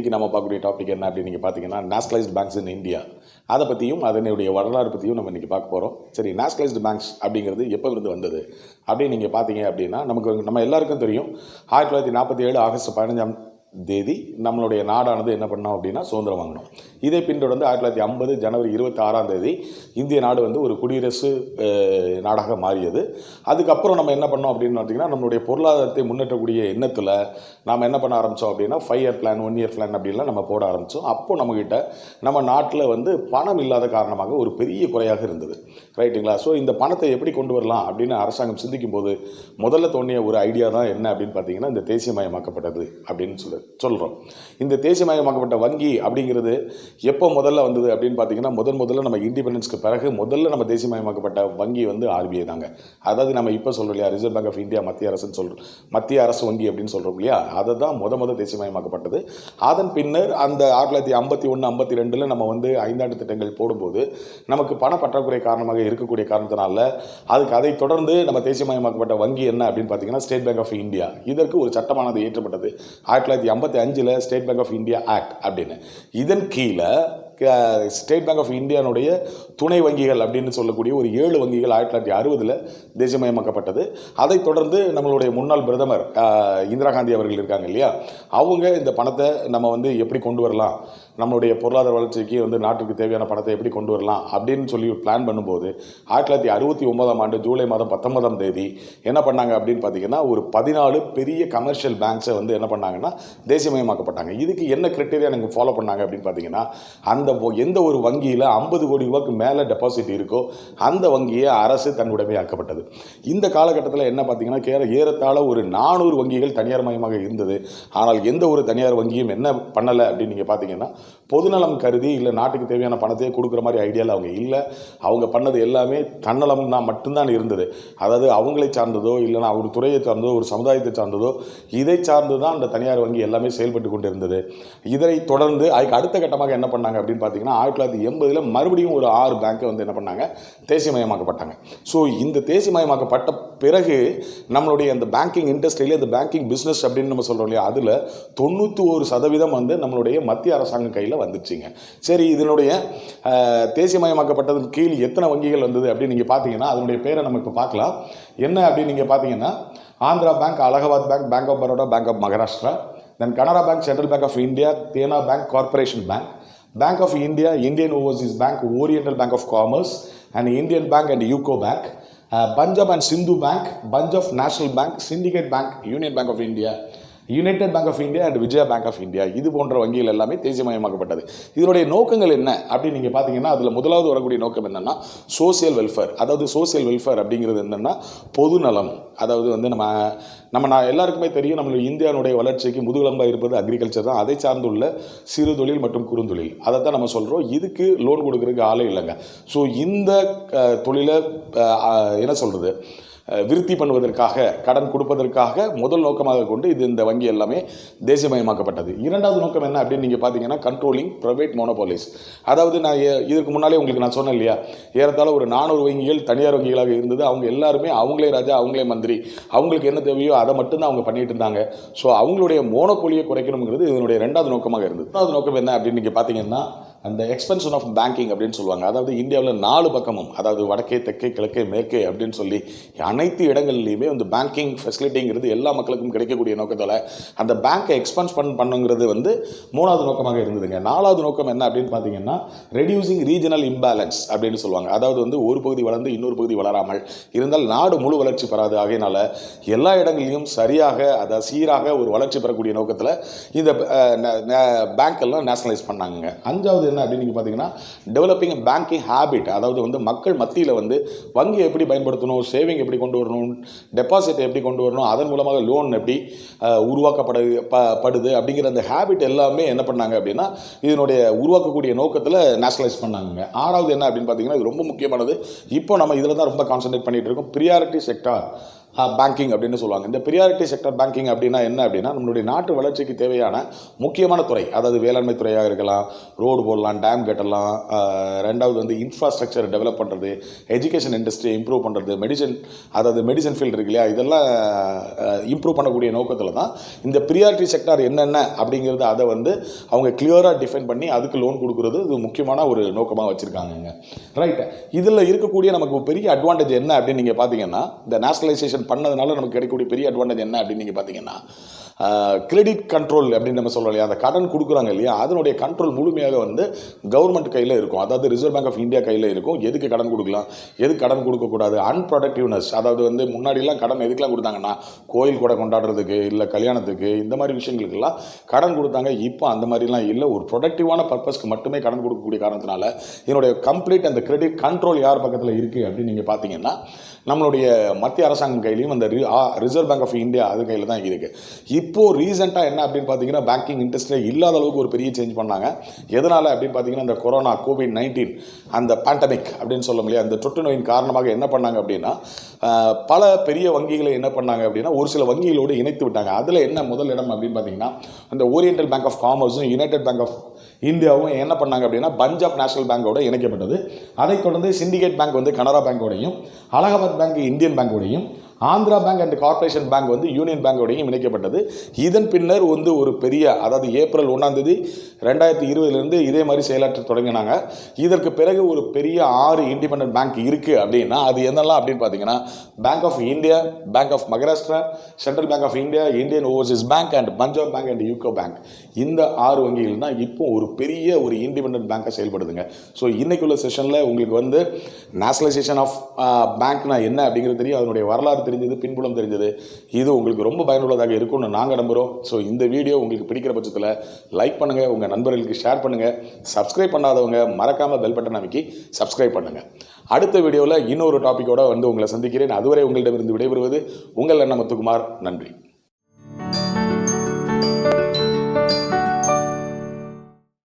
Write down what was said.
இன்றைக்கி நம்ம பார்க்கக்கூடிய டாபிக் என்ன அப்படின்னு நீங்கள் பார்த்தீங்கன்னா நேஷனலைஸ்டு பேங்க்ஸ் இன் இந்தியா. அதை பற்றியும் அதனுடைய வரலாறு பற்றியும் நம்ம இன்றைக்கி பார்க்க போகிறோம். சரி, நேஷனலைஸ்டு பேங்க்ஸ் அப்படிங்கிறது எப்போ இருந்து வந்தது அப்படின்னு நீங்கள் பார்த்தீங்க அப்படின்னா நம்ம எல்லாருக்கும் தெரியும். 1947 ஆகஸ்ட் 15ஆம் தேதி நம்மளுடைய நாடானது என்ன பண்ணோம் அப்படின்னா சுதந்திரம் வாங்கினோம். இதை பின்தொடர்ந்து 1950 ஜனவரி 26ஆம் தேதி இந்திய நாடு வந்து ஒரு குடியரசு நாடாக மாறியது. அதுக்கப்புறம் நம்ம என்ன பண்ணோம் அப்படின்னு பார்த்தீங்கன்னா நம்மளுடைய பொருளாதாரத்தை முன்னேற்றக்கூடிய எண்ணத்தில் நாம் என்ன பண்ண ஆரம்பித்தோம் அப்படின்னா 5 இயர் பிளான் 1 இயர் பிளான் அப்படின்லாம் நம்ம போட ஆரம்பித்தோம். அப்போது நம்மக்கிட்ட நம்ம நாட்டில் வந்து பணம் இல்லாத காரணமாக ஒரு பெரிய குறையாக இருந்தது. ரைட்டுங்களா? ஸோ இந்த பணத்தை எப்படி கொண்டு வரலாம் அப்படின்னு அரசாங்கம் சிந்திக்கும் போது முதல்ல தோன்றிய ஒரு ஐடியா தான் என்ன அப்படின்னு பார்த்தீங்கன்னா இந்த தேசியமயமாக்கப்பட்டது அப்படின்னு சொல்கிறோம். இந்த தேசியமயமாக்கப்பட்ட வங்கி அப்படிங்கிறது எப்போ முதல்ல வந்தது அப்படின்னு பார்த்தீங்கன்னா முதல்ல நம்ம இண்டிபெண்டன்ஸ்க்கு பிறகு முதல்ல நம்ம தேசியமயமாக்கப்பட்ட வங்கி வந்து RBI தாங்க. அதாவது நம்ம இப்போ சொல்கிறோம் இல்லையா, ரிசர்வ் பேங்க் ஆஃப் இந்தியா, மத்திய அரசுன்னு சொல்கிறோம், மத்திய அரசு வங்கி அப்படின்னு சொல்கிறோம் இல்லையா, அதை தான் முத தேசியமயமாக்கப்பட்டது. அதன் பின்னர் அந்த 1951 52 நம்ம வந்து 5 ஆண்டு திட்டங்கள் போடும்போது நமக்கு பண பற்றாக்குறை காரணமாக இருக்கக்கூடிய காரணத்தினால அதை தொடர்ந்து நம்ம தேசியமயமாக்கப்பட்ட வங்கி என்ன அப்படின்னு பார்த்தீங்கன்னா ஸ்டேட் பேங்க் ஆஃப் இந்தியா. இதற்கு ஒரு சட்டமானது இயற்றப்பட்டது 1955 State Bank of India Act அப்படின்னு. இதன் கீழே ஸ்டேட் பேங்க் ஆஃப் இந்தியானுடைய துணை வங்கிகள் அப்படின்னு சொல்லக்கூடிய ஒரு 7 வங்கிகள் 1960 தேசியமயமாக்கப்பட்டது. அதைத் தொடர்ந்து நம்மளுடைய முன்னாள் பிரதமர் இந்திரா காந்தி அவர்கள் இருக்காங்க இல்லையா, அவங்க இந்த பணத்தை நம்ம வந்து எப்படி கொண்டு வரலாம், நம்மளுடைய பொருளாதார வளர்ச்சிக்கு வந்து நாட்டுக்கு தேவையான பணத்தை எப்படி கொண்டு வரலாம் அப்படின்னு சொல்லி பிளான் பண்ணும்போது 1969ஆம் ஆண்டு ஜூலை மாதம் 19ஆம் தேதி என்ன பண்ணாங்க அப்படின்னு பார்த்தீங்கன்னா ஒரு 14 பெரிய கமர்ஷியல் பேங்க்ஸை வந்து என்ன பண்ணாங்கன்னா தேசியமயமாக்கப்பட்டாங்க. இதுக்கு என்ன கிரைட்டீரியா நீங்கள் ஃபாலோ பண்ணாங்க அப்படின்னு பார்த்தீங்கன்னா எந்த ஒரு வங்கியில் 50 கோடி ரூபாய்க்கு மேலே டெபாசிட் இருக்கோ அந்த வங்கியை அரசு தன் உடைமையாக்கப்பட்டது. இந்த காலகட்டத்தில் என்ன பார்த்தீங்கன்னா ஏறத்தாழ ஒரு 400 வங்கிகள் தனியார் மயமாக இருந்தது. ஆனால் எந்த ஒரு தனியார் வங்கியும் என்ன பண்ணலை அப்படின்னு நீங்கள் பார்த்தீங்கன்னா பொதுநலம் கருதி இல்லை நாட்டுக்கு தேவையான பணத்தையே கொடுக்குற மாதிரி ஐடியாவில் அவங்க இல்லை. அவங்க பண்ணது எல்லாமே தன்னலம் தான் மட்டும்தான் இருந்தது. அதாவது அவங்களை சார்ந்ததோ இல்லைனா ஒரு துறையை சார்ந்ததோ ஒரு சமுதாயத்தை சார்ந்ததோ இதை சார்ந்து தான் அந்த தனியார் வங்கி எல்லாமே செயல்பட்டு கொண்டு இருந்தது. இதை தொடர்ந்து அதுக்கு அடுத்த கட்டமாக என்ன பண்ணாங்க அப்படின்னு பார்த்தீங்கன்னா 1980 மறுபடியும் ஒரு 6 பேங்க்கை வந்து என்ன பண்ணாங்க தேசியமயமாக்கப்பட்டாங்க. ஸோ இந்த தேசியமயமாக்கப்பட்ட பிறகு நம்மளுடைய அந்த பேங்கிங் இண்டஸ்ட்ரியில இந்த பேங்கிங் பிஸ்னஸ் அப்படின்னு நம்ம சொல்கிறோம் இல்லையா, அதில் 91% வந்து நம்மளுடைய மத்திய அரசாங்கம் கையில் வந்துருச்சுங்க. சரி, இதனுடைய தேசியமயமாக்கப்பட்டதன் கீழ் எத்தனை வங்கிகள் வந்தது அப்படின்னு நீங்கள் பார்த்தீங்கன்னா அதனுடைய பேரை நம்ம இப்போ பார்க்கலாம். என்ன அப்படின்னு நீங்கள் பார்த்தீங்கன்னா Andhra bank, Allahabad bank, bank of Baroda, bank of Maharashtra, then Canara bank, central bank of India, Dena bank, corporation bank, Bank of India, Indian Overseas Bank, Oriental Bank of Commerce, and Indian Bank and UCO Bank, Punjab and Sindhu Bank, bunch of National Bank, Syndicate Bank, Union Bank of India, united bank of India and Vijaya bank of India, இது போன்ற வங்கிகள் எல்லாமே தேசியமயமாக்கப்பட்டது. இதனுடைய நோக்கங்கள் என்ன அப்படின்னு நீங்கள் பார்த்தீங்கன்னா அதில் முதலாவது வரக்கூடிய நோக்கம் என்னென்னா சோசியல் வெல்ஃபேர். அதாவது சோசியல் வெல்ஃபேர் அப்படிங்கிறது என்னென்னா பொதுநலம். அதாவது வந்து நம்ம எல்லாருக்குமே தெரியும் நம்மளுடைய இந்தியாவுடைய வளர்ச்சிக்கு முதுகெலும்பாக இருப்பது அக்ரிகல்ச்சர் தான். அதை சார்ந்துள்ள சிறு தொழில் மற்றும் குறுந்தொழில் அதை தான் நம்ம சொல்கிறோம். இதுக்கு லோன் கொடுக்குறதுக்கு ஆளே இல்லைங்க. ஸோ இந்த தொழிலை என்ன சொல்கிறது விருத்தி பண்ணுவதற்காக கடன் கொடுப்பதற்காக முதல் நோக்கமாக கொண்டு இந்த வங்கி எல்லாமே தேசியமயமாக்கப்பட்டது. இரண்டாவது நோக்கம் என்ன அப்படின்னு நீங்கள் பார்த்தீங்கன்னா கண்ட்ரோலிங் ப்ரைவேட் மோனோபாலிஸ். அதாவது நான் இதுக்கு முன்னாலே உங்களுக்கு நான் சொன்னேன் இல்லையா, ஏறத்தாழ ஒரு 400 வங்கிகள் தனியார் வங்கிகளாக இருந்தது. அவங்க எல்லாருமே அவங்களே ராஜா, அவங்களே மந்திரி, அவங்களுக்கு என்ன தேவையோ அதை மட்டும்தான் அவங்க பண்ணிட்டு இருந்தாங்க. ஸோ அவங்களுடைய மோனோபோலியை குறைக்கணுங்கிறது இதனுடைய ரெண்டாவது நோக்கமாக இருந்தது. மூணாவது நோக்கம் என்ன அப்படின்னு நீங்கள் பார்த்தீங்கன்னா அந்த எக்ஸ்பென்ஷன் ஆஃப் பேங்கிங் அப்படின்னு சொல்லுவாங்க. அதாவது இந்தியாவில் 4 பக்கமும், அதாவது வடக்கே தெற்கே கிழக்கே மேற்கே அப்படின்னு சொல்லி அனைத்து இடங்கள்லையுமே வந்து பேங்கிங் ஃபெசிலிட்டிங்கிறது எல்லா மக்களுக்கும் கிடைக்கக்கூடிய நோக்கத்தில் அந்த பேங்கை எக்ஸ்பென்ஸ் பண்ணுங்கிறது வந்து 3வது நோக்கமாக இருந்ததுங்க. 4வது நோக்கம் என்ன அப்படின்னு பார்த்தீங்கன்னா ரெடியூசிங் ரீஜனல் இம்பேலன்ஸ் அப்படின்னு சொல்லுவாங்க. அதாவது வந்து ஒரு பகுதி வளர்ந்து இன்னொரு பகுதி வளராமல் இருந்தால் நாடு முழு வளர்ச்சி பெறாது. ஆகையினால எல்லா இடங்களிலும் சரியாக அதை சீராக ஒரு வளர்ச்சி பெறக்கூடிய நோக்கத்தில் இந்த பேங்க் எல்லாம் நேஷனலைஸ் பண்ணாங்க. 5வது என்ன அப்படின்னு நீங்கள் பார்த்தீங்கன்னா டெவலப்பிங் பேங்கிங் ஹேபிட். அதாவது வந்து மக்கள் மத்தியில் வந்து வங்கி எப்படி பயன்படுத்தணும், சேவிங் எப்படி கொண்டு வரணும், டெபாசிட் எப்படி கொண்டு வரணும், அதன் மூலமாக லோன் எப்படி உருவாக்கப்படுது அப்படிங்கிற அந்த ஹேபிட் எல்லாமே என்ன பண்ணாங்க அப்படின்னா இதனுடைய உருவாக்கக்கூடிய நோக்கத்தில் நேஷனலைஸ் பண்ணாங்க. 6வது என்ன அப்படின்னு பார்த்தீங்கன்னா இது ரொம்ப முக்கியமானது. இப்போ நம்ம இதில் தான் ரொம்ப கான்சன்ட்ரேட் பண்ணிட்டு இருக்கோம். Priority sector. பேங்கிங் அப்படின்னு சொல்லுவாங்க. இந்த ப்ரியாரிட்டி செக்டர் பேங்கிங் அப்படின்னா என்ன அப்படின்னா, நம்மளுடைய நாட்டு வளர்ச்சிக்கு தேவையான முக்கியமான துறை, அதாவது வேளாண்மை துறையாக இருக்கலாம், ரோடு போடலாம், டேம் கட்டலாம், ரெண்டாவது வந்து இன்ஃப்ராஸ்ட்ரக்சர் டெவலப் பண்ணுறது, எஜுகேஷன் இண்டஸ்ட்ரி இம்ப்ரூவ் பண்ணுறது, மெடிசன் ஃபீல்டு இருக்கு இல்லையா, இதெல்லாம் இம்ப்ரூவ் பண்ணக்கூடிய நோக்கத்தில் தான் இந்த ப்ரியாரிட்டி செக்டார் என்னென்ன அப்படிங்கிறது அதை வந்து அவங்க கிளியராக டிஃபைன் பண்ணி அதுக்கு லோன் கொடுக்குறது இது முக்கியமான ஒரு நோக்கமாக வச்சுருக்காங்க. ரைட். இதில் இருக்கக்கூடிய நமக்கு பெரிய அட்வான்டேஜ் என்ன அப்படின்னு நீங்கள் பார்த்தீங்கன்னா, இந்த நேஷனலைசேஷன் பண்ணதுனால நமக்கு கிடைக்கக்கூடிய பெரிய அட்வான்டேஜ் என்ன அப்படின்னு நீங்கள் பார்த்தீங்கன்னா, கிரெடிட் கண்ட்ரோல் அப்படின்னு நம்ம சொல்கிறோம் இல்லையா, அந்த கடன் கொடுக்குறாங்க இல்லையா, அதனுடைய கண்ட்ரோல் முழுமையாக வந்து கவர்மெண்ட் கையில் இருக்கும். அதாவது ரிசர்வ் பேங்க் ஆஃப் இந்தியா கையில் இருக்கும். எதுக்கு கடன் கொடுக்கலாம், எதுக்கு கடன் கொடுக்கக்கூடாது, அன்ப்ரொடக்டிவ்னஸ், அதாவது வந்து முன்னாடிலாம் கடன் எதுக்கெலாம் கொடுத்தாங்கன்னா கோயில் கூட கொண்டாடுறதுக்கு, இல்லை கல்யாணத்துக்கு, இந்த மாதிரி விஷயங்களுக்கெல்லாம் கடன் கொடுத்தாங்க. இப்போ அந்த மாதிரிலாம் இல்லை. ஒரு ப்ரொடக்டிவான பர்பஸ்க்கு மட்டுமே கடன் கொடுக்கக்கூடிய காரணத்தினால என்னுடைய கம்ப்ளீட் அந்த கிரெடிட் கண்ட்ரோல் யார் பக்கத்தில் இருக்குது அப்படின்னு நீங்கள் பார்த்தீங்கன்னா, நம்மளுடைய மத்திய அரசாங்கம் கையிலையும் அந்த ரிசர்வ் பேங்க் ஆஃப் இந்தியா அது கையில் தான் இருக்குது. இப்போது ரீசெண்டாக என்ன அப்படின்னு பார்த்தீங்கன்னா, பேங்கிங் இண்டஸ்ட்ரியே இல்லாத அளவுக்கு ஒரு பெரிய சேஞ்ச் பண்ணாங்க. எதனால் அப்படின்னு பார்த்தீங்கன்னா, இந்த கொரோனா COVID-19 அந்த பேண்டமிக் அப்படின்னு சொல்ல முடியாது, அந்த தொற்று நோயின் காரணமாக என்ன பண்ணாங்க அப்படின்னா, பல பெரிய வங்கிகளை என்ன பண்ணாங்க அப்படின்னா ஒரு சில வங்கிகளோடு இணைத்து விட்டாங்க. அதில் என்ன முதல் இடம் அப்படின்னு பார்த்தீங்கன்னா, அந்த ஓரியண்டல் பேங்க் ஆஃப் காமர்ஸும் யுனைடெட் பேங்க் ஆஃப் இந்தியாவும் என்ன பண்ணாங்க அப்படின்னா பஞ்சாப் நேஷனல் பேங்கோட இணைக்கப்பட்டது. அதைத் தொடர்ந்து சிண்டிகேட் பேங்க் வந்து கனரா பேங்கோடையும், அலகாபாத் பேங்க் இந்தியன் பேங்கோடையும், Andhra Bank and Corporation Bank வந்து யூனியன் பேங்கோடையும் இணைக்கப்பட்டது. இதன் பின்னர் வந்து ஒரு பெரிய, அதாவது ஏப்ரல் 1 2020 இதே மாதிரி செயலாற்ற தொடங்கினாங்க. இதற்கு பிறகு ஒரு பெரிய 6 இண்டிபெண்டன்ட் பேங்க் இருக்குது அப்படின்னா அது என்னெல்லாம் அப்படின்னு பார்த்தீங்கன்னா, bank of India, bank of Maharashtra, central bank of India, Indian overseas bank and Punjab bank and UCO bank. இந்த 6 வங்கிகள் தான் இப்போ ஒரு பெரிய ஒரு இண்டிபெண்டன்ட் பேங்காக செயல்படுதுங்க. ஸோ இன்றைக்குள்ள செஷனில் உங்களுக்கு வந்து நேஷனலைசேஷன் ஆஃப் பேங்க்னா என்ன அப்படிங்கிறது தெரியும், அதனுடைய வரலாறு தெரிஞ்சது, பின்புலம் தெரிஞ்சது. இது உங்களுக்கு ரொம்ப பயனுள்ளதாக இருக்கும்னு நாங்கள் நம்புகிறோம். ஸோ இந்த வீடியோ உங்களுக்கு பிடிக்கிற பட்சத்தில் லைக் பண்ணுங்கள், உங்கள் நண்பர்களுக்கு ஷேர் பண்ணுங்கள், சப்ஸ்கிரைப் பண்ணாதவங்க மறக்காமல் பெல் பட்டன் அமைக்கி சப்ஸ்கிரைப் பண்ணுங்கள். அடுத்த வீடியோவில் இன்னொரு டாப்பிக்கோடு வந்து உங்களை சந்திக்கிறேன். அதுவரை உங்களிடமிருந்து விடைபெறுவது உங்கள் அண்ணன் முத்துக்குமார். நன்றி.